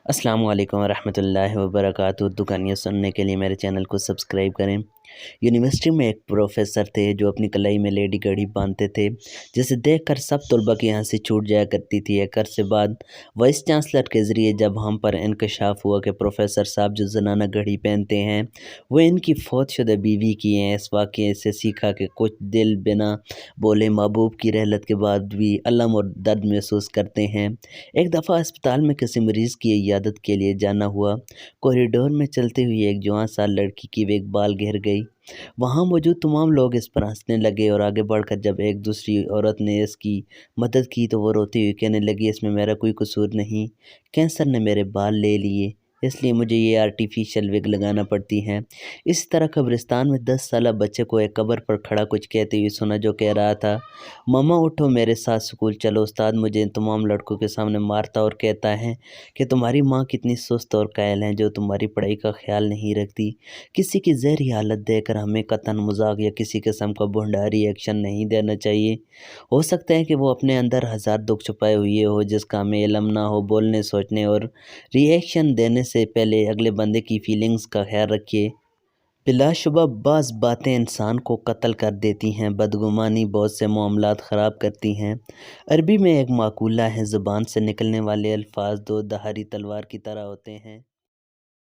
السلام علیکم ورحمۃ اللہ وبرکاتہ۔ اردو کہانیاں سننے کے لیے میرے چینل کو سبسکرائب کریں۔ یونیورسٹی میں ایک پروفیسر تھے جو اپنی کلائی میں لیڈی گھڑی باندھتے تھے، جسے دیکھ کر سب طلباء کی ہنسی چھوٹ جایا کرتی تھی۔ ایک عرصے بعد وائس چانسلر کے ذریعے جب ہم پر انکشاف ہوا کہ پروفیسر صاحب جو زنانہ گھڑی پہنتے ہیں وہ ان کی فوت شدہ بیوی کی ہیں، اس واقعے سے سیکھا کہ کچھ دل بنا بولے محبوب کی رحلت کے بعد بھی الم اور درد محسوس کرتے ہیں۔ ایک دفعہ اسپتال میں کسی مریض کی عیادت کے لیے جانا ہوا۔ کوریڈور میں چلتے ہوئے ایک جوان سال لڑکی کی ایک بال گر گئی۔ وہاں موجود تمام لوگ اس پر ہنسنے لگے اور آگے بڑھ کر جب ایک دوسری عورت نے اس کی مدد کی تو وہ روتی ہوئی کہنے لگی، اس میں میرا کوئی قصور نہیں، کینسر نے میرے بال لے لیے، اس لیے مجھے یہ آرٹیفیشل وگ لگانا پڑتی ہیں۔ اسی طرح قبرستان میں 10 سالہ بچے کو ایک قبر پر کھڑا کچھ کہتے ہوئے سنا جو کہہ رہا تھا، ماما اٹھو میرے ساتھ اسکول چلو، استاد مجھے ان تمام لڑکوں کے سامنے مارتا اور کہتا ہے کہ تمہاری ماں کتنی سست اور قائل ہیں جو تمہاری پڑھائی کا خیال نہیں رکھتی۔ کسی کی زہری حالت دیکھ کر ہمیں قطعاً مذاق یا کسی قسم کا بھنڈاری ایکشن نہیں دینا چاہیے۔ ہو سکتا ہے کہ وہ اپنے اندر ہزار دکھ چھپائے ہوئے ہو جس کا ہمیں علم نہ ہو۔ بولنے، سوچنے اور ری ایکشن دینے سے پہلے اگلے بندے کی فیلنگز کا خیال رکھیے۔ بلا شبہ بعض باتیں انسان کو قتل کر دیتی ہیں، بدگمانی بہت سے معاملات خراب کرتی ہیں۔ عربی میں ایک مقولہ ہے، زبان سے نکلنے والے الفاظ دو دھاری تلوار کی طرح ہوتے ہیں۔